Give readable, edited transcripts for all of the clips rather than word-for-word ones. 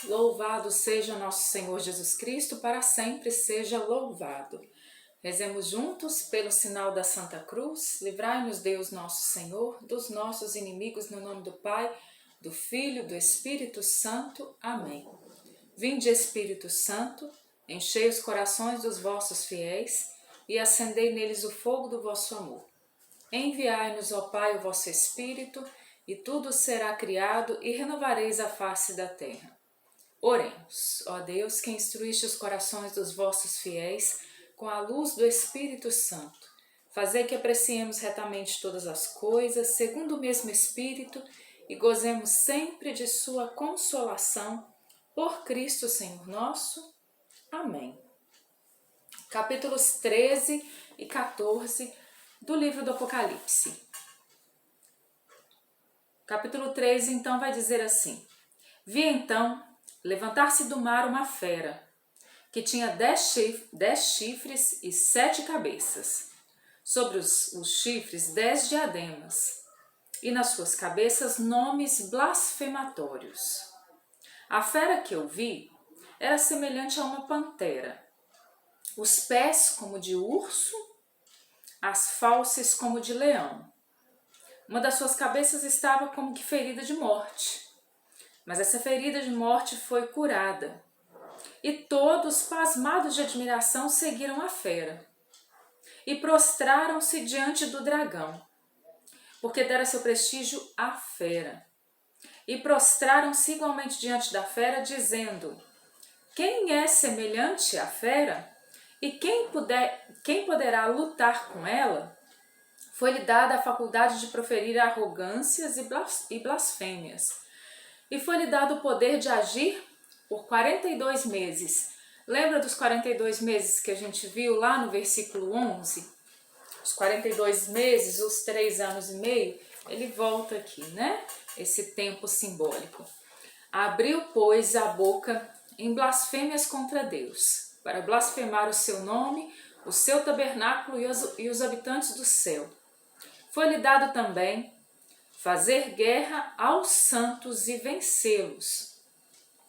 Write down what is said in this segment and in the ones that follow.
Louvado seja nosso Senhor Jesus Cristo, para sempre seja louvado. Rezemos juntos pelo sinal da Santa Cruz. Livrai-nos Deus nosso Senhor dos nossos inimigos, no nome do Pai, do Filho e do Espírito Santo. Amém. Vinde, Espírito Santo, enchei os corações dos vossos fiéis e acendei neles o fogo do vosso amor. Enviai-nos, ó Pai, o vosso Espírito, e tudo será criado e renovareis a face da terra. Oremos, ó Deus, que instruíste os corações dos vossos fiéis com a luz do Espírito Santo. Fazei que apreciemos retamente todas as coisas, segundo o mesmo Espírito, e gozemos sempre de sua consolação, por Cristo Senhor nosso. Amém. Capítulos 13 e 14 do livro do Apocalipse. Capítulo 13, então, vai dizer assim: Vi então levantar-se do mar uma fera, que tinha 10 chifres e 7 cabeças. Sobre os chifres 10 diademas, e nas suas cabeças nomes blasfematórios. A fera que eu vi era semelhante a uma pantera, os pés como de urso, as fauces como de leão. Uma das suas cabeças estava como que ferida de morte, mas essa ferida de morte foi curada. E todos, pasmados de admiração, seguiram a fera e prostraram-se diante do dragão, porque dera seu prestígio à fera. E prostraram-se igualmente diante da fera, dizendo: Quem é semelhante à fera? E quem poderá lutar com ela? Foi-lhe dada a faculdade de proferir arrogâncias e blasfêmias. E foi-lhe dado o poder de agir por 42 meses. Lembra dos 42 meses que a gente viu lá no versículo 11? Os 42 meses, os 3 anos e meio, ele volta aqui, né? Esse tempo simbólico. Abriu, pois, a boca em blasfêmias contra Deus, para blasfemar o seu nome, o seu tabernáculo e os habitantes do céu. Foi-lhe dado também fazer guerra aos santos e vencê-los.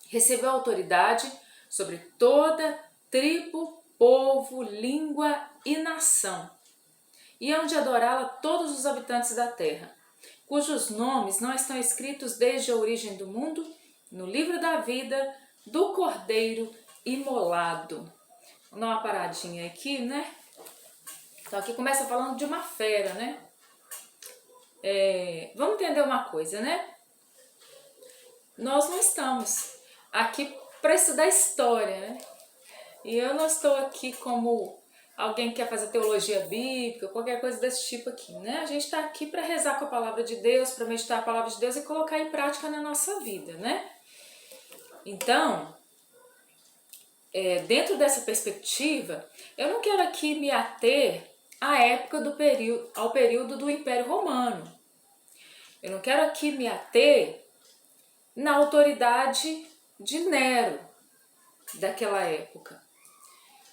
Recebeu autoridade sobre toda tribo, povo, língua e nação. E hão de adorá-la todos os habitantes da terra, cujos nomes não estão escritos desde a origem do mundo no livro da vida do Cordeiro imolado. Vou dar uma paradinha aqui, né? Então aqui começa falando de uma fera, né? Vamos entender uma coisa, né? Nós não estamos aqui para estudar história, né? E eu não estou aqui como alguém que quer fazer teologia bíblica, qualquer coisa desse tipo aqui, né? A gente está aqui para rezar com a palavra de Deus, para meditar a palavra de Deus e colocar em prática na nossa vida, né? Então, dentro dessa perspectiva, eu não quero aqui me ater à época ao período do Império Romano. Eu não quero aqui me ater na autoridade de Nero daquela época.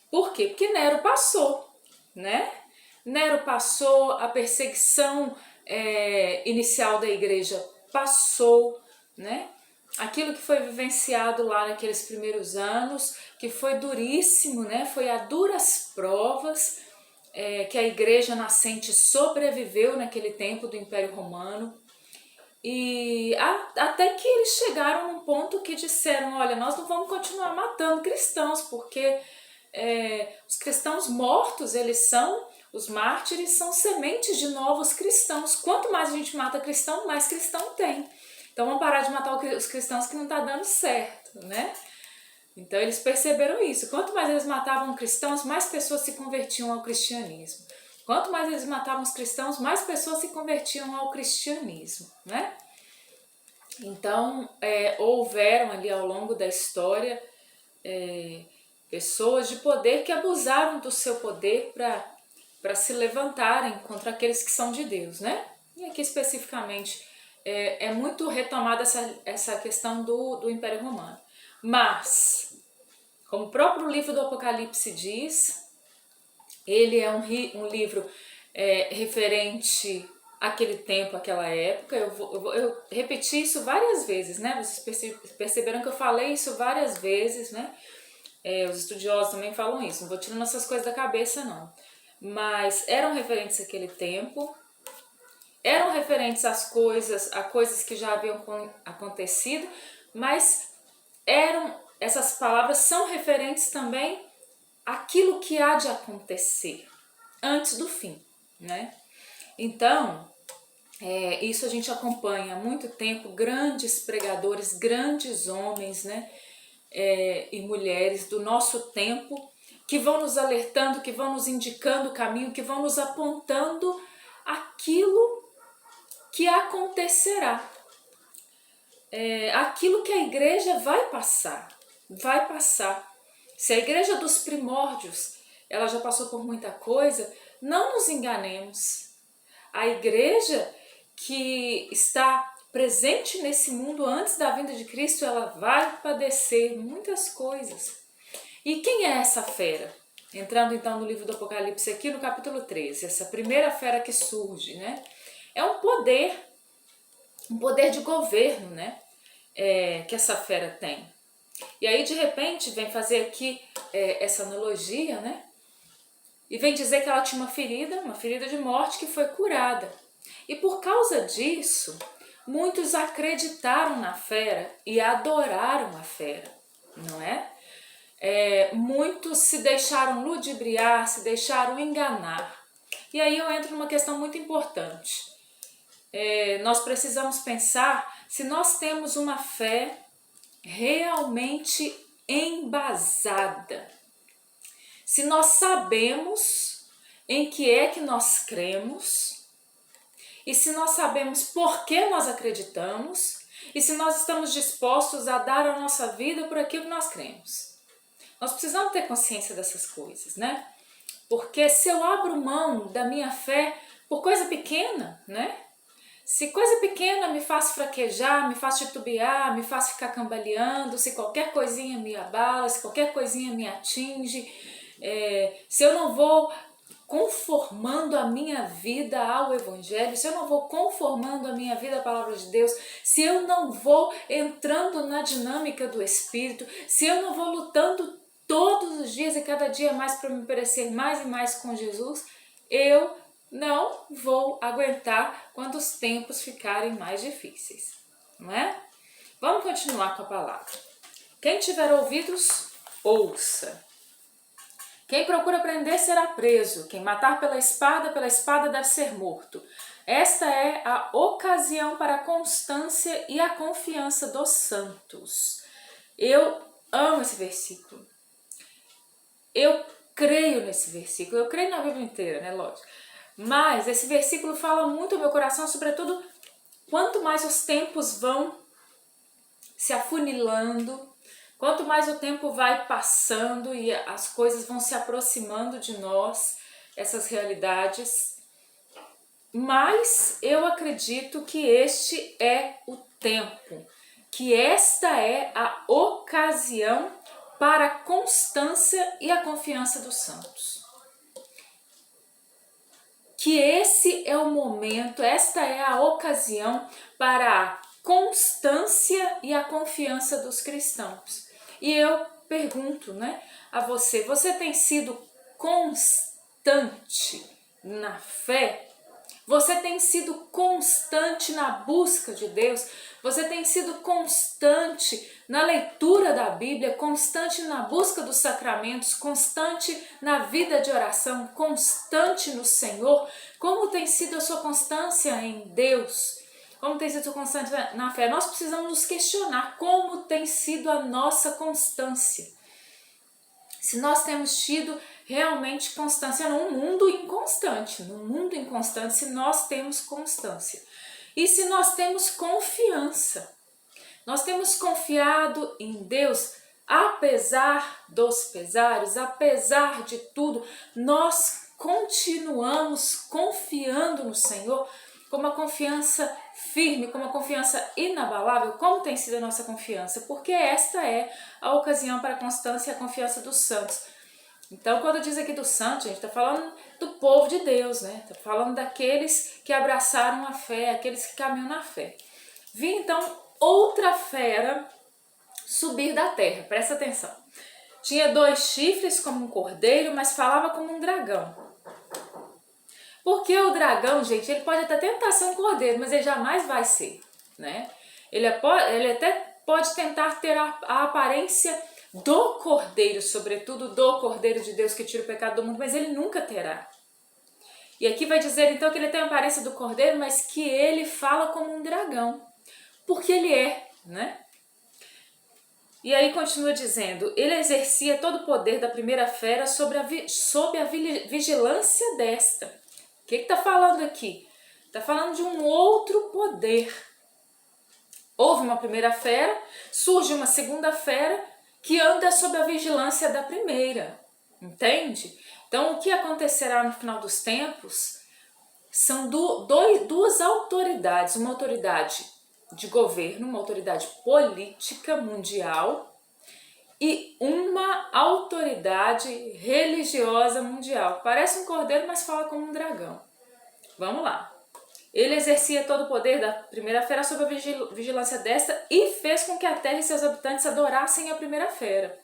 Por quê? Porque Nero passou, né? Nero passou, a perseguição inicial da igreja passou, né? Aquilo que foi vivenciado lá naqueles primeiros anos, que foi duríssimo, né? Foi a duras provas que a igreja nascente sobreviveu naquele tempo do Império Romano. E até que eles chegaram num ponto que disseram: olha, nós não vamos continuar matando cristãos, porque os cristãos mortos, os mártires são sementes de novos cristãos. Quanto mais a gente mata cristão, mais cristão tem. Então vamos parar de matar os cristãos que não está dando certo, né? Então eles perceberam isso. Quanto mais eles matavam cristãos, mais pessoas se convertiam ao cristianismo. Quanto mais eles matavam os cristãos, mais pessoas se convertiam ao cristianismo, né? Então, houveram ali ao longo da história pessoas de poder que abusaram do seu poder para se levantarem contra aqueles que são de Deus, né? E aqui especificamente é muito retomada essa questão do Império Romano. Mas, como o próprio livro do Apocalipse diz, ele é um livro referente aquele tempo, aquela época. Eu repeti isso várias vezes, né? Vocês perceberam que eu falei isso várias vezes, né? Os estudiosos também falam isso, não vou tirando essas coisas da cabeça não. Mas eram referentes àquele tempo, eram referentes a coisas que já haviam acontecido, mas essas palavras são referentes também àquilo que há de acontecer antes do fim, né? Então, isso a gente acompanha há muito tempo, grandes pregadores, grandes homens, né? E mulheres do nosso tempo, que vão nos alertando, que vão nos indicando o caminho, que vão nos apontando aquilo que acontecerá, aquilo que a igreja vai passar, vai passar. Se a igreja dos primórdios, ela já passou por muita coisa, não nos enganemos. A igreja que está presente nesse mundo antes da vinda de Cristo, ela vai padecer muitas coisas. E quem é essa fera? Entrando então no livro do Apocalipse aqui no capítulo 13, essa primeira fera que surge, né? É um poder de governo, né? Que essa fera tem. E aí de repente vem fazer aqui essa analogia, né? E vem dizer que ela tinha uma ferida de morte que foi curada. E por causa disso, muitos acreditaram na fera e adoraram a fera, não é? Muitos se deixaram ludibriar, se deixaram enganar. E aí eu entro numa questão muito importante. Nós precisamos pensar se nós temos uma fé realmente embasada. Se nós sabemos em que é que nós cremos, e se nós sabemos por que nós acreditamos, e se nós estamos dispostos a dar a nossa vida por aquilo que nós cremos. Nós precisamos ter consciência dessas coisas, né? Porque se eu abro mão da minha fé por coisa pequena, né? Se coisa pequena me faz fraquejar, me faz titubear, me faz ficar cambaleando, se qualquer coisinha me abala, se qualquer coisinha me atinge, se eu não vou conformando a minha vida ao Evangelho, se eu não vou conformando a minha vida à Palavra de Deus, se eu não vou entrando na dinâmica do Espírito, se eu não vou lutando todos os dias e cada dia mais para me parecer mais e mais com Jesus, eu não vou aguentar quando os tempos ficarem mais difíceis, não é? Vamos continuar com a palavra. Quem tiver ouvidos, ouça. Quem procura prender será preso. Quem matar pela espada deve ser morto. Esta é a ocasião para a constância e a confiança dos santos. Eu amo esse versículo. Eu creio nesse versículo. Eu creio na Bíblia inteira, né? Lógico. Mas esse versículo fala muito ao meu coração, sobretudo quanto mais os tempos vão se afunilando, quanto mais o tempo vai passando e as coisas vão se aproximando de nós, essas realidades, mas eu acredito que este é o tempo, que esta é a ocasião para a constância e a confiança dos santos. Que esse é o momento, esta é a ocasião para a constância e a confiança dos cristãos. E eu pergunto, né, a você, você tem sido constante na fé? Você tem sido constante na busca de Deus? Você tem sido constante na leitura da Bíblia, constante na busca dos sacramentos, constante na vida de oração, constante no Senhor? Como tem sido a sua constância em Deus? Como tem sido a sua constância na fé? Nós precisamos nos questionar como tem sido a nossa constância. Se nós temos tido realmente constância num mundo inconstante, se nós temos constância. E se nós temos confiança, nós temos confiado em Deus, apesar dos pesares, apesar de tudo, nós continuamos confiando no Senhor com uma confiança firme, com uma confiança inabalável. Como tem sido a nossa confiança? Porque esta é a ocasião para a constância e a confiança dos santos. Então, quando diz aqui do santo, gente, está falando do povo de Deus, né? Está falando daqueles que abraçaram a fé, aqueles que caminham na fé. Vi então outra fera subir da terra, presta atenção. Tinha 2 chifres como um cordeiro, mas falava como um dragão. Porque o dragão, gente, ele pode até tentar ser um cordeiro, mas ele jamais vai ser, né? Ele até pode tentar ter a aparência do cordeiro, sobretudo do cordeiro de Deus que tira o pecado do mundo, mas ele nunca terá. E aqui vai dizer então que ele tem a aparência do cordeiro, mas que ele fala como um dragão, porque ele é, né? E aí continua dizendo, ele exercia todo o poder da primeira fera sob a vigilância desta. O que está falando aqui? Está falando de um outro poder. Houve uma primeira fera, surge uma segunda fera que anda sob a vigilância da primeira. Entende? Então, o que acontecerá no final dos tempos são duas autoridades. Uma autoridade de governo, uma autoridade política mundial e uma autoridade religiosa mundial. Parece um cordeiro, mas fala como um dragão. Vamos lá. Ele exercia todo o poder da primeira fera sob a vigilância desta e fez com que a terra e seus habitantes adorassem a primeira fera,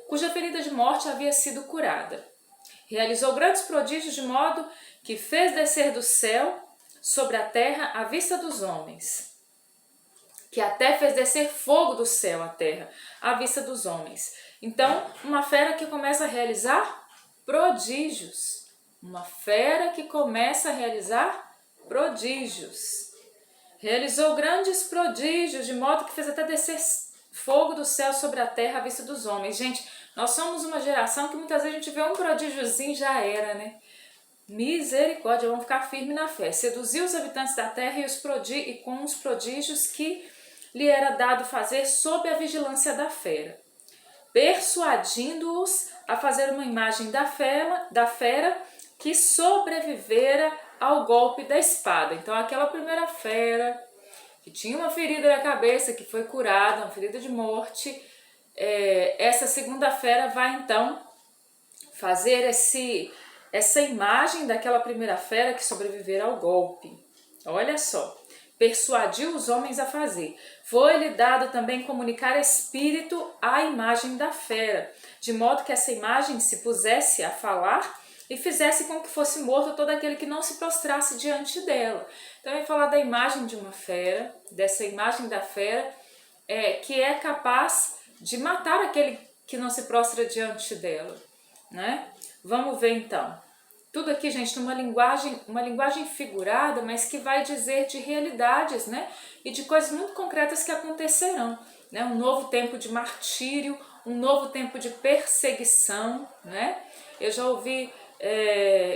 cuja ferida de morte havia sido curada. Realizou grandes prodígios de modo que fez descer do céu sobre a terra à vista dos homens, que até fez descer fogo do céu à terra à vista dos homens. Então, uma fera que começa a realizar prodígios. Uma fera que começa a realizar prodígios. Realizou grandes prodígios, de modo que fez até descer fogo do céu sobre a terra à vista dos homens. Gente, nós somos uma geração que muitas vezes a gente vê um prodígiozinho, já era, né? Misericórdia, vamos ficar firme na fé. Seduziu os habitantes da terra e com os prodígios que lhe era dado fazer sob a vigilância da fera, persuadindo-os a fazer uma imagem da fera que sobrevivera ao golpe da espada. Então, aquela primeira fera que tinha uma ferida na cabeça, que foi curada, uma ferida de morte, essa segunda fera vai então fazer essa imagem daquela primeira fera que sobrevivera ao golpe. Olha só. Persuadiu os homens a fazer. Foi-lhe dado também comunicar espírito à imagem da fera, de modo que essa imagem se pusesse a falar e fizesse com que fosse morto todo aquele que não se prostrasse diante dela. Então, vai falar da imagem de uma fera, dessa imagem da fera, que é capaz de matar aquele que não se prostra diante dela, né? Vamos ver então. Tudo aqui, gente, numa linguagem figurada, mas que vai dizer de realidades, né? E de coisas muito concretas que acontecerão, né? Um novo tempo de martírio, um novo tempo de perseguição, né? Eu já ouvi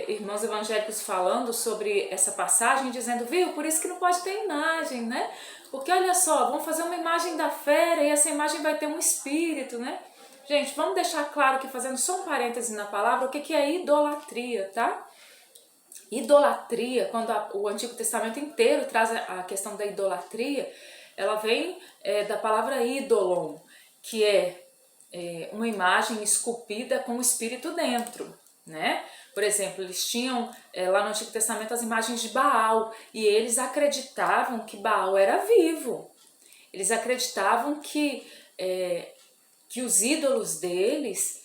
irmãos evangélicos falando sobre essa passagem, dizendo, viu, por isso que não pode ter imagem, né? Porque olha só, vamos fazer uma imagem da fera e essa imagem vai ter um espírito, né? Gente, vamos deixar claro que, fazendo só um parêntese na palavra, o que é idolatria, tá? Idolatria, quando o Antigo Testamento inteiro traz a questão da idolatria, ela vem da palavra ídolon, que é uma imagem esculpida com o espírito dentro, né? Por exemplo, eles tinham lá no Antigo Testamento as imagens de Baal, e eles acreditavam que Baal era vivo. Eles acreditavam que os ídolos deles,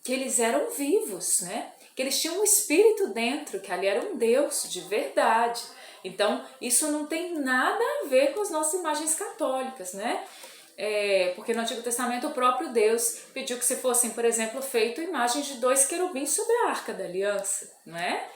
que eles eram vivos, né? Que eles tinham um espírito dentro, que ali era um Deus de verdade. Então, isso não tem nada a ver com as nossas imagens católicas, né? Porque no Antigo Testamento o próprio Deus pediu que se fossem, por exemplo, feitas imagens de 2 querubins sobre a Arca da Aliança, não é?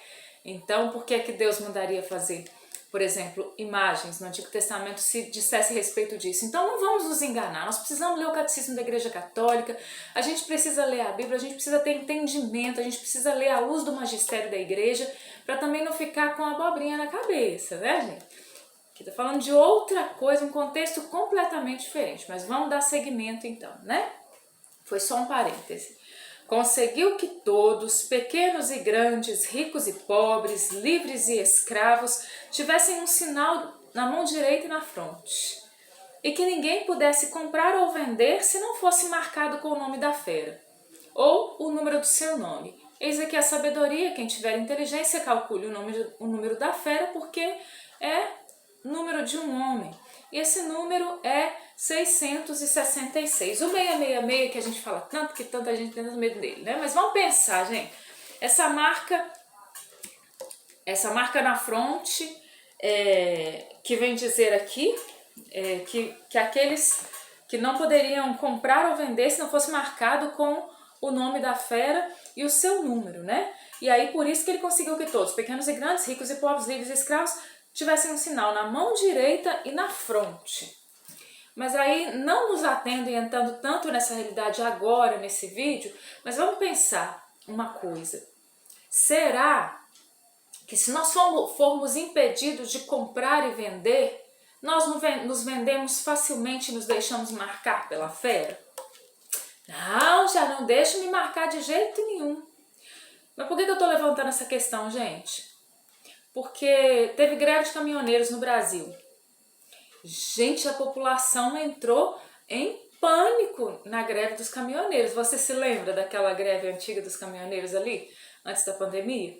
Então, por que é que Deus mandaria fazer, por exemplo, imagens no Antigo Testamento se dissesse respeito disso? Então não vamos nos enganar, nós precisamos ler o Catecismo da Igreja Católica, a gente precisa ler a Bíblia, a gente precisa ter entendimento, a gente precisa ler à luz do magistério da Igreja, para também não ficar com a abobrinha na cabeça, né, gente? Aqui tá falando de outra coisa, um contexto completamente diferente, mas vamos dar seguimento então, né? Foi só um parêntese. Conseguiu que todos, pequenos e grandes, ricos e pobres, livres e escravos, tivessem um sinal na mão direita e na fronte, e que ninguém pudesse comprar ou vender se não fosse marcado com o nome da fera, ou o número do seu nome. Eis aqui a sabedoria, quem tiver inteligência calcule o número da fera, porque é número de um homem. E esse número é 666. O 666 que a gente fala tanto, que tanta gente tem medo dele, né? Mas vamos pensar, gente. Essa marca na fronte, que vem dizer aqui, que aqueles que não poderiam comprar ou vender se não fosse marcado com o nome da fera e o seu número, né? E aí por isso que ele conseguiu que todos, pequenos e grandes, ricos e pobres, livres e escravos, tivessem um sinal na mão direita e na fronte. Mas aí não nos atendo e entrando tanto nessa realidade agora, nesse vídeo, mas vamos pensar uma coisa. Será que se nós formos impedidos de comprar e vender, nós nos vendemos facilmente e nos deixamos marcar pela fera? Não, já não deixo me marcar de jeito nenhum. Mas por que eu estou levantando essa questão, gente? Porque teve greve de caminhoneiros no Brasil. Gente, a população entrou em pânico na greve dos caminhoneiros. Você se lembra daquela greve antiga dos caminhoneiros ali, antes da pandemia?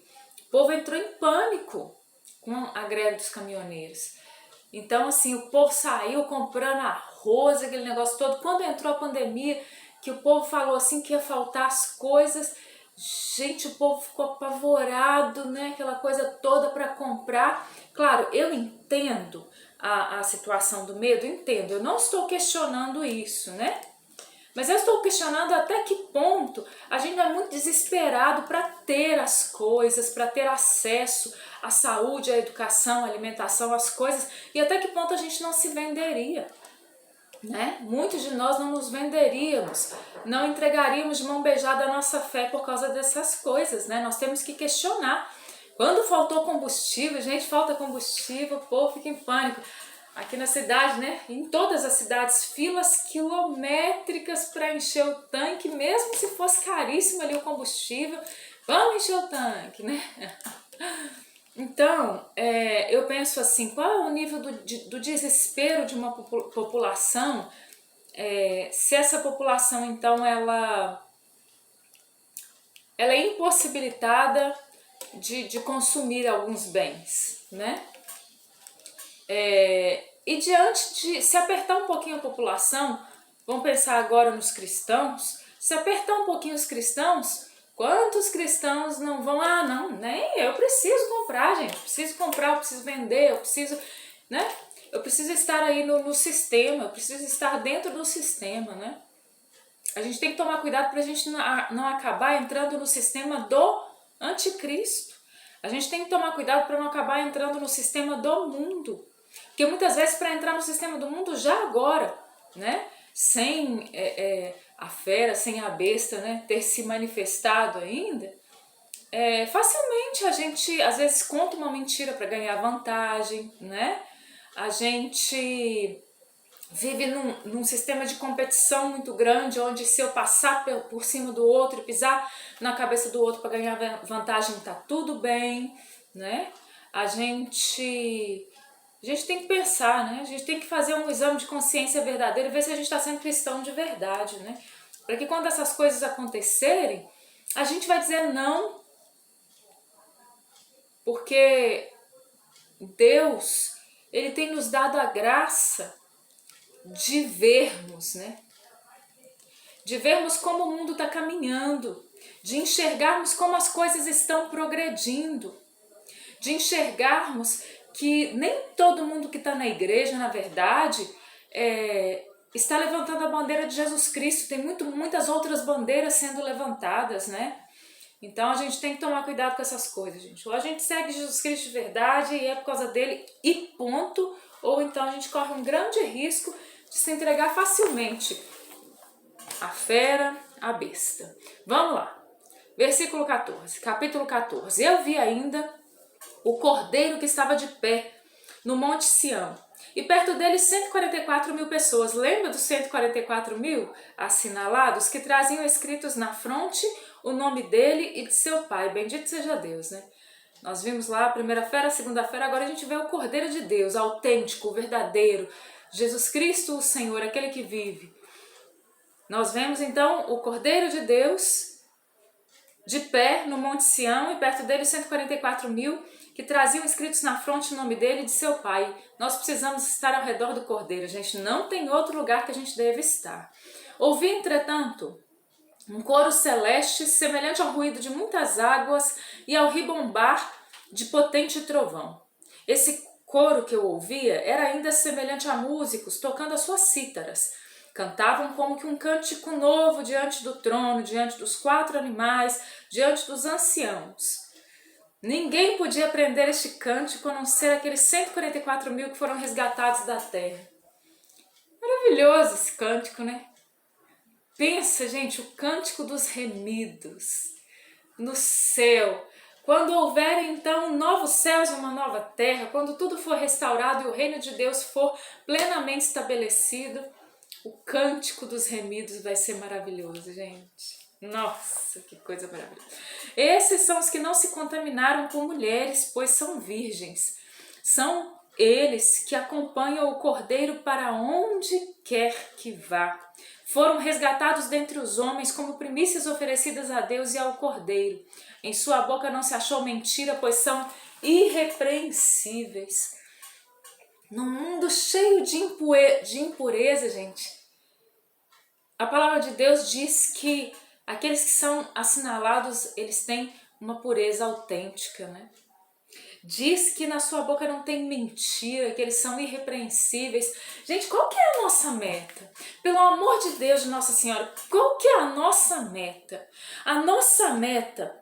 O povo entrou em pânico com a greve dos caminhoneiros. Então, assim, o povo saiu comprando arroz, aquele negócio todo. Quando entrou a pandemia, que o povo falou assim que ia faltar as coisas, gente, o povo ficou apavorado, né? Aquela coisa toda para comprar. Claro, eu entendo a situação do medo, entendo. Eu não estou questionando isso, né? Mas eu estou questionando até que ponto a gente é muito desesperado para ter as coisas, para ter acesso à saúde, à educação, à alimentação, às coisas, e até que ponto a gente não se venderia, né? Muitos de nós não nos venderíamos, não entregaríamos de mão beijada a nossa fé por causa dessas coisas, né? Nós temos que questionar. Quando faltou combustível, gente, falta combustível, o povo fica em pânico. Aqui na cidade, né, em todas as cidades, filas quilométricas para encher o tanque, mesmo se fosse caríssimo ali o combustível, vamos encher o tanque, né? Então, eu penso assim, qual é o nível do desespero de uma população, se essa população, então, ela é impossibilitada de consumir alguns bens, né? E diante de se apertar um pouquinho a população, vamos pensar agora nos cristãos, se apertar um pouquinho os cristãos, quantos cristãos não vão, não, nem eu preciso comprar, gente, eu preciso comprar, eu preciso vender, eu preciso, né? Eu preciso estar aí no sistema, eu preciso estar dentro do sistema, né? A gente tem que tomar cuidado para a gente não acabar entrando no sistema do anticristo. A gente tem que tomar cuidado para não acabar entrando no sistema do mundo. Porque muitas vezes para entrar no sistema do mundo já agora, né? Sem a fera, sem a besta, né? Ter se manifestado ainda, facilmente a gente às vezes conta uma mentira para ganhar vantagem, né? A gente vive num sistema de competição muito grande, onde se eu passar por cima do outro e pisar na cabeça do outro para ganhar vantagem, tá tudo bem, né? A gente tem que pensar, né? A gente tem que fazer um exame de consciência verdadeiro e ver se a gente está sendo cristão de verdade, né? Para que quando essas coisas acontecerem, a gente vai dizer não, porque Deus, Ele tem nos dado a graça de vermos, né? De vermos como o mundo está caminhando, de enxergarmos como as coisas estão progredindo, de enxergarmos que nem todo mundo que está na igreja, na verdade, está levantando a bandeira de Jesus Cristo. Tem muitas outras bandeiras sendo levantadas, né? Então a gente tem que tomar cuidado com essas coisas, gente. Ou a gente segue Jesus Cristo de verdade e é por causa dele e ponto, ou então a gente corre um grande risco de se entregar facilmente à fera, à besta. Vamos lá. Versículo 14, capítulo 14. Eu vi ainda o cordeiro que estava de pé no Monte Sião, e perto dele 144 mil pessoas. Lembra dos 144 mil assinalados que traziam escritos na fronte o nome dele e de seu pai? Bendito seja Deus, né? Nós vimos lá a primeira fera, a segunda fera, agora a gente vê o Cordeiro de Deus, autêntico, verdadeiro, Jesus Cristo, o Senhor, aquele que vive. Nós vemos então o Cordeiro de Deus de pé no Monte Sião e perto dele 144.000 que traziam escritos na fronte o nome dele e de seu pai. Nós precisamos estar ao redor do Cordeiro, gente, não tem outro lugar que a gente deve estar. Ouvi, entretanto, um coro celeste semelhante ao ruído de muitas águas e ao ribombar de potente trovão. Esse coro que eu ouvia era ainda semelhante a músicos tocando as suas cítaras. Cantavam como que um cântico novo diante do trono, diante dos 4 animais, diante dos anciãos. Ninguém podia aprender este cântico a não ser aqueles 144.000 que foram resgatados da terra. Maravilhoso esse cântico, né? Pensa, gente, o cântico dos remidos no céu. Quando houver então novos céus e uma nova terra, quando tudo for restaurado e o reino de Deus for plenamente estabelecido, o cântico dos remidos vai ser maravilhoso, gente. Nossa, que coisa maravilhosa. Esses são os que não se contaminaram com mulheres, pois são virgens. São eles que acompanham o Cordeiro para onde quer que vá. Foram resgatados dentre os homens como primícias oferecidas a Deus e ao Cordeiro. Em sua boca não se achou mentira, pois são irrepreensíveis. Num mundo cheio de impureza, gente, a palavra de Deus diz que aqueles que são assinalados, eles têm uma pureza autêntica, né? Diz que na sua boca não tem mentira, que eles são irrepreensíveis. Gente, qual que é a nossa meta? Pelo amor de Deus, de Nossa Senhora, qual que é a nossa meta? A nossa meta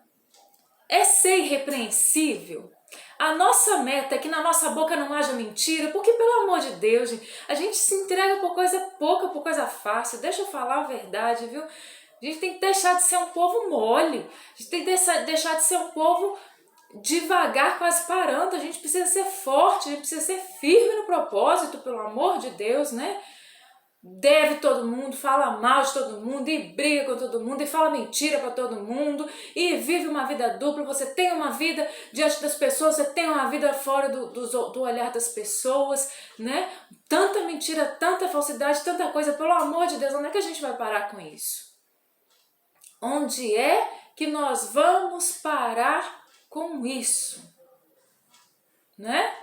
é ser irrepreensível? A nossa meta é que na nossa boca não haja mentira, porque pelo amor de Deus, gente, a gente se entrega por coisa pouca, por coisa fácil. Deixa eu falar a verdade, viu? A gente tem que deixar de ser um povo mole, a gente tem que deixar de ser um povo devagar, quase parando. A gente precisa ser forte, a gente precisa ser firme no propósito, pelo amor de Deus, né? Deve todo mundo, fala mal de todo mundo e briga com todo mundo e fala mentira para todo mundo e vive uma vida dupla. Você tem uma vida diante das pessoas, você tem uma vida fora do olhar das pessoas, né? Tanta mentira, tanta falsidade, tanta coisa. Pelo amor de Deus, onde é que a gente vai parar com isso? Onde é que nós vamos parar com isso? Né?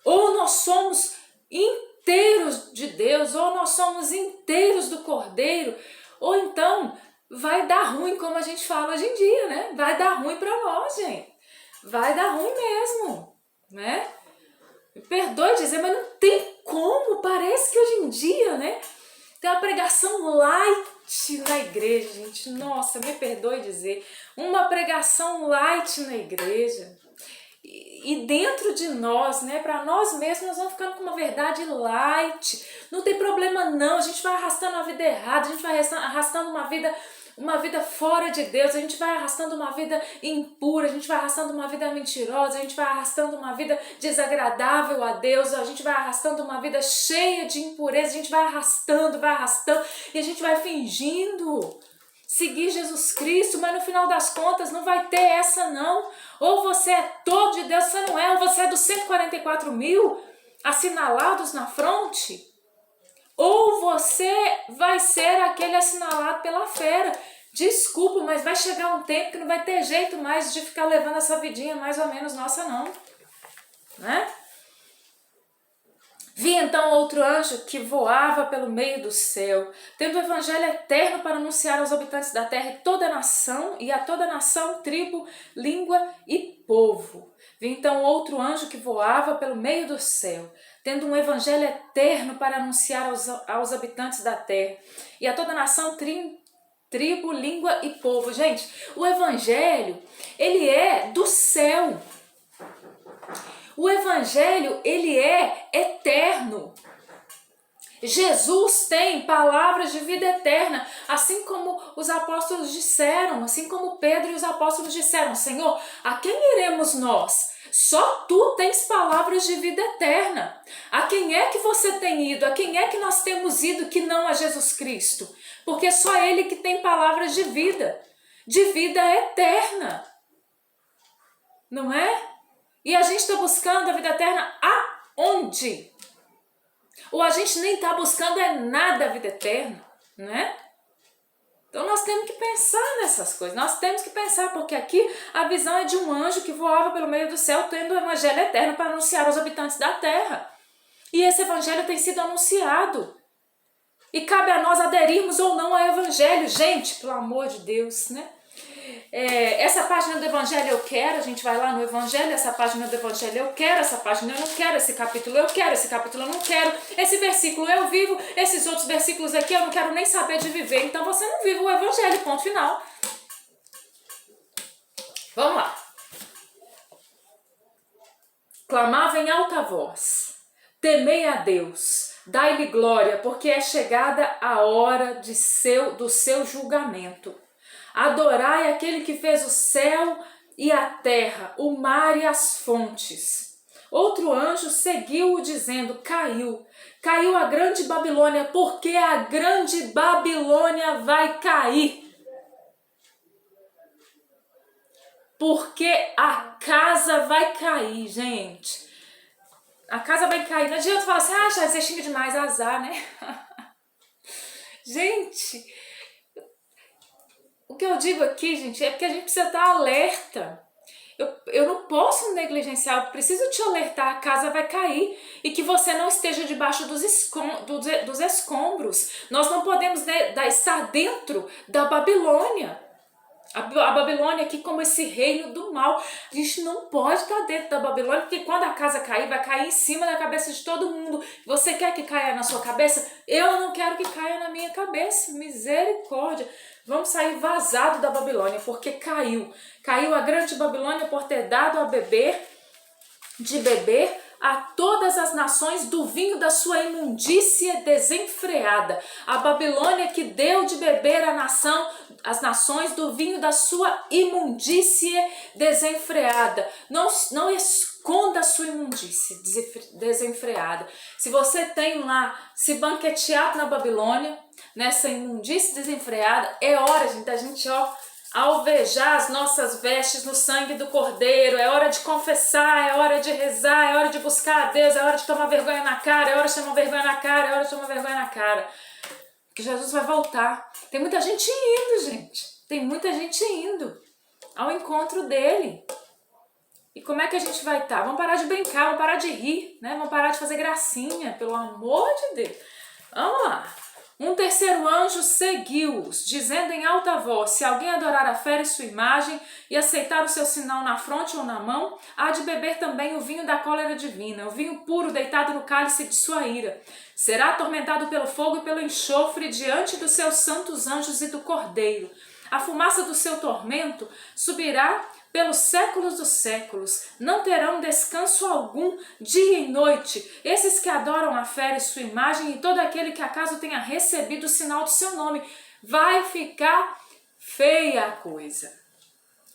Ou nós somos inteiros de Deus, ou nós somos inteiros do Cordeiro, ou então vai dar ruim, como a gente fala hoje em dia, né? Vai dar ruim para nós, gente. Vai dar ruim mesmo, né? Me perdoe dizer, mas não tem como. Parece que hoje em dia, né, tem uma pregação light na igreja, gente. Nossa, me perdoe dizer, uma pregação light na igreja. E dentro de nós, né, para nós mesmos, nós vamos ficando com uma verdade light. Não tem problema não, a gente vai arrastando a vida errada, a gente vai arrastando uma vida fora de Deus, a gente vai arrastando uma vida impura, a gente vai arrastando uma vida mentirosa, a gente vai arrastando uma vida desagradável a Deus, a gente vai arrastando uma vida cheia de impureza, a gente vai arrastando e a gente vai fingindo seguir Jesus Cristo, mas no final das contas não vai ter essa não. Ou você é todo de Deus, você não é, ou você é dos 144.000 assinalados na fronte, ou você vai ser aquele assinalado pela fera. Desculpa, mas vai chegar um tempo que não vai ter jeito mais de ficar levando essa vidinha mais ou menos nossa não, né? Vi então outro anjo que voava pelo meio do céu, tendo o evangelho eterno para anunciar aos habitantes da terra e toda a nação, e a toda nação, tribo, língua e povo. Vi então outro anjo que voava pelo meio do céu, tendo um evangelho eterno para anunciar aos habitantes da terra, e a toda nação, tribo, língua e povo. Gente, o evangelho, ele é do céu. O evangelho, ele é eterno. Jesus tem palavras de vida eterna, assim como os apóstolos disseram, assim como Pedro e os apóstolos disseram: Senhor, a quem iremos nós? Só tu tens palavras de vida eterna. A quem é que você tem ido? A quem é que nós temos ido que não a Jesus Cristo? Porque só Ele que tem palavras de vida eterna. Não é? E a gente está buscando a vida eterna aonde? Ou a gente nem está buscando nada a vida eterna, né? pensar nessas coisas, nós temos que pensar, porque aqui a visão é de um anjo que voava pelo meio do céu, tendo o evangelho eterno para anunciar aos habitantes da terra. E esse evangelho tem sido anunciado. E cabe a nós aderirmos ou não ao evangelho. Gente, pelo amor de Deus, né? Essa página do evangelho eu quero, a gente vai lá no evangelho, essa página do evangelho eu quero, essa página eu não quero, esse capítulo eu quero, esse capítulo eu não quero, esse versículo eu vivo, esses outros versículos aqui eu não quero nem saber de viver. Então você não vive o evangelho, ponto final. Vamos lá. Clamava em alta voz: temei a Deus, dai-lhe glória, porque é chegada a hora do seu julgamento. Adorai aquele que fez o céu e a terra, o mar e as fontes. Outro anjo seguiu-o dizendo: caiu a grande Babilônia, porque a grande Babilônia vai cair. Porque a casa vai cair, gente. A casa vai cair. Não adianta falar assim: ah, já você xinga demais, azar, né? Gente, o que eu digo aqui, gente, é porque a gente precisa estar alerta. Eu não posso negligenciar, eu preciso te alertar, a casa vai cair e que você não esteja debaixo dos escombros. Nós não podemos estar dentro da Babilônia. A Babilônia aqui como esse reino do mal. A gente não pode estar dentro da Babilônia, porque quando a casa cair, vai cair em cima da cabeça de todo mundo. Você quer que caia na sua cabeça? Eu não quero que caia na minha cabeça. Misericórdia. Vamos sair vazado da Babilônia, porque caiu. Caiu a grande Babilônia por ter dado de beber a todas as nações do vinho da sua imundícia desenfreada. A Babilônia que deu de beber as nações do vinho da sua imundícia desenfreada. Não esconda a sua imundícia desenfreada. Se você tem lá se banqueteado na Babilônia, nessa imundícia desenfreada, é hora, gente, da gente, alvejar as nossas vestes no sangue do Cordeiro. É hora de confessar, é hora de rezar, é hora de buscar a Deus, é hora de tomar vergonha na cara, é hora de tomar vergonha na cara, é hora de tomar vergonha na cara. Que Jesus vai voltar. Tem muita gente indo, gente. Tem muita gente indo ao encontro dele. E como é que a gente vai estar? Vamos parar de brincar, vamos parar de rir, né? Vamos parar de fazer gracinha, pelo amor de Deus. Vamos lá. Um terceiro anjo seguiu-os, dizendo em alta voz: se alguém adorar a fera e sua imagem e aceitar o seu sinal na fronte ou na mão, há de beber também o vinho da cólera divina, o vinho puro deitado no cálice de sua ira. Será atormentado pelo fogo e pelo enxofre diante dos seus santos anjos e do Cordeiro. A fumaça do seu tormento subirá pelos séculos dos séculos, não terão descanso algum, dia e noite, esses que adoram a fera e sua imagem e todo aquele que acaso tenha recebido o sinal do seu nome. Vai ficar feia a coisa.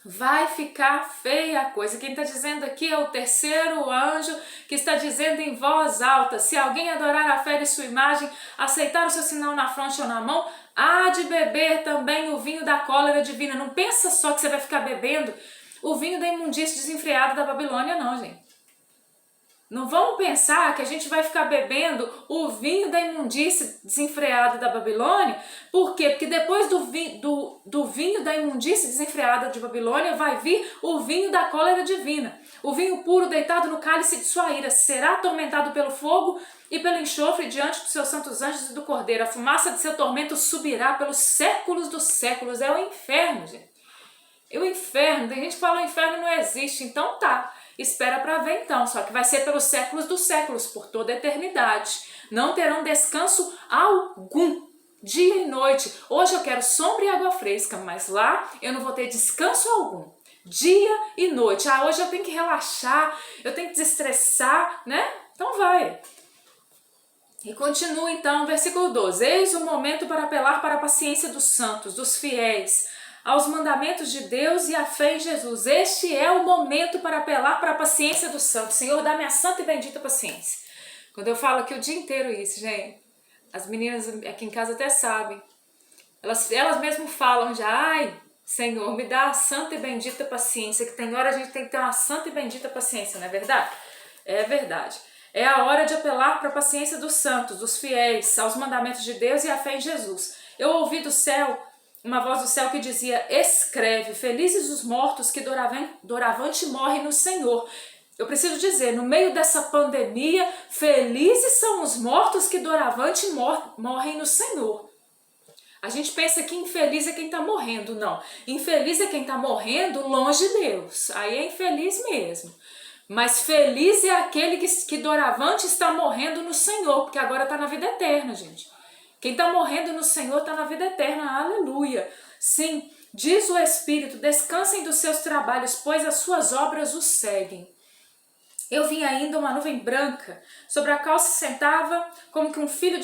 Vai ficar feia a coisa. Quem está dizendo aqui é o terceiro anjo que está dizendo em voz alta: se alguém adorar a fera e sua imagem, aceitar o seu sinal na fronte ou na mão, há de beber também o vinho da cólera divina. Não pensa só que você vai ficar bebendo o vinho da imundícia desenfreada da Babilônia, não, gente. Não vamos pensar que a gente vai ficar bebendo o vinho da imundícia desenfreada da Babilônia. Por quê? Porque depois do vinho da imundícia desenfreada de Babilônia vai vir o vinho da cólera divina. O vinho puro deitado no cálice de sua ira será atormentado pelo fogo e pelo enxofre diante dos seus santos anjos e do Cordeiro. A fumaça de seu tormento subirá pelos séculos dos séculos. É o inferno, gente. E o inferno, tem gente que fala que o inferno não existe, então tá, espera para ver então, só que vai ser pelos séculos dos séculos, por toda a eternidade. Não terão descanso algum, dia e noite. Hoje eu quero sombra e água fresca, mas lá eu não vou ter descanso algum, dia e noite. Hoje eu tenho que relaxar, eu tenho que desestressar, né? Então vai. E continua então, versículo 12. Eis o momento para apelar para a paciência dos santos, dos fiéis, aos mandamentos de Deus e à fé em Jesus. Este é o momento para apelar para a paciência dos santos. Senhor, dá minha santa e bendita paciência. Quando eu falo aqui o dia inteiro isso, gente, as meninas aqui em casa até sabem. Elas mesmo falam já: ai, Senhor, me dá a santa e bendita paciência, que tem hora a gente tem que ter uma santa e bendita paciência, não é verdade? É verdade. É a hora de apelar para a paciência dos santos, dos fiéis, aos mandamentos de Deus e à fé em Jesus. Eu ouvi do céu uma voz do céu que dizia: escreve, felizes os mortos que doravante morrem no Senhor. Eu preciso dizer, no meio dessa pandemia, felizes são os mortos que doravante morrem no Senhor. A gente pensa que infeliz é quem está morrendo. Não, infeliz é quem está morrendo longe de Deus. Aí é infeliz mesmo. Mas feliz é aquele que doravante está morrendo no Senhor, porque agora está na vida eterna, gente. Quem está morrendo no Senhor está na vida eterna, aleluia. Sim, diz o Espírito, descansem dos seus trabalhos, pois as suas obras os seguem. Eu vi ainda uma nuvem branca, sobre a qual se sentava como que um filho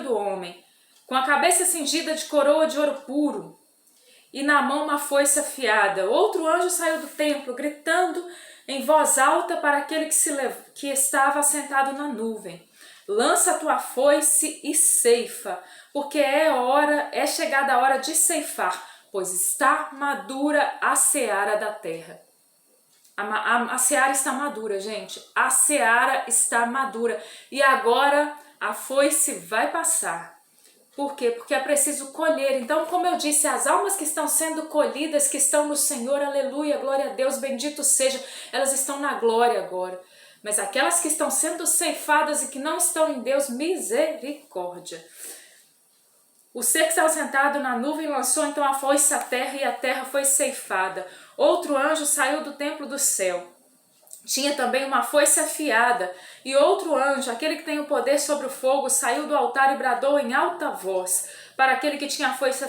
do homem, com a cabeça cingida de coroa de ouro puro, e na mão uma foice afiada. Outro anjo saiu do templo, gritando em voz alta para aquele que estava assentado na nuvem: lança a tua foice e ceifa, porque é chegada a hora de ceifar, pois está madura a seara da terra. A seara está madura, gente. A seara está madura. E agora a foice vai passar. Por quê? Porque é preciso colher. Então, como eu disse, as almas que estão sendo colhidas, que estão no Senhor, aleluia, glória a Deus, bendito seja, elas estão na glória agora. Mas aquelas que estão sendo ceifadas e que não estão em Deus, misericórdia. O ser que estava sentado na nuvem lançou então a foice à terra, e a terra foi ceifada. Outro anjo saiu do templo do céu. Tinha também uma foice afiada, e outro anjo, aquele que tem o poder sobre o fogo, saiu do altar e bradou em alta voz para aquele que tinha a foice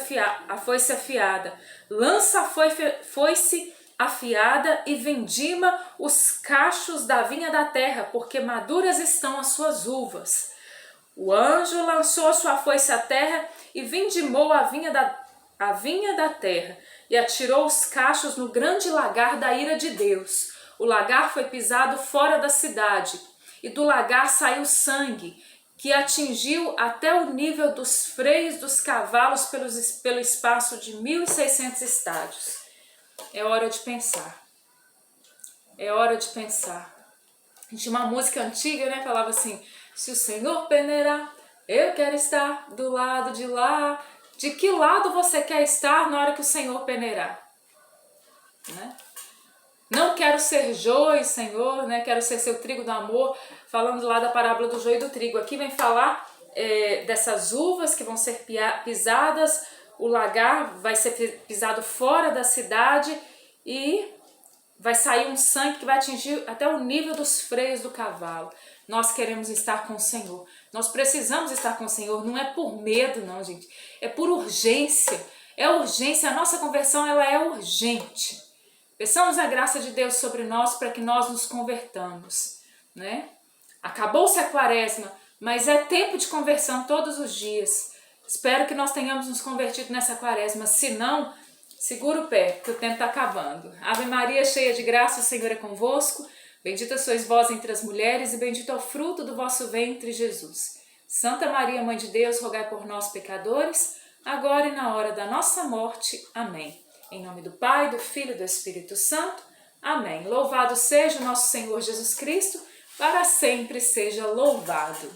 afiada: lança a foice afiada e vindima os cachos da vinha da terra, porque maduras estão as suas uvas. O anjo lançou sua foice à terra e vindimou a vinha da terra, e atirou os cachos no grande lagar da ira de Deus. O lagar foi pisado fora da cidade, e do lagar saiu sangue, que atingiu até o nível dos freios dos cavalos pelo espaço de 1.600 estádios. É hora de pensar. É hora de pensar. Tinha uma música antiga, né? Falava assim: se o Senhor peneirar, eu quero estar do lado de lá. De que lado você quer estar na hora que o Senhor peneirar? Né? Não quero ser joio, Senhor, né? Quero ser seu trigo do amor. Falando lá da parábola do joio e do trigo. Aqui vem falar dessas uvas que vão ser pisadas. O lagar vai ser pisado fora da cidade e vai sair um sangue que vai atingir até o nível dos freios do cavalo. Nós queremos estar com o Senhor. Nós precisamos estar com o Senhor. Não é por medo, não, gente. É por urgência. É urgência. A nossa conversão, ela é urgente. Peçamos a graça de Deus sobre nós para que nós nos convertamos, né? Acabou-se a quaresma, mas é tempo de conversão todos os dias. Espero que nós tenhamos nos convertido nessa quaresma. Se não, segura o pé, que o tempo está acabando. Ave Maria, cheia de graça, o Senhor é convosco. Bendita sois vós entre as mulheres, e bendito é o fruto do vosso ventre, Jesus. Santa Maria, Mãe de Deus, rogai por nós, pecadores, agora e na hora da nossa morte. Amém. Em nome do Pai, do Filho e do Espírito Santo. Amém. Louvado seja o nosso Senhor Jesus Cristo, para sempre seja louvado.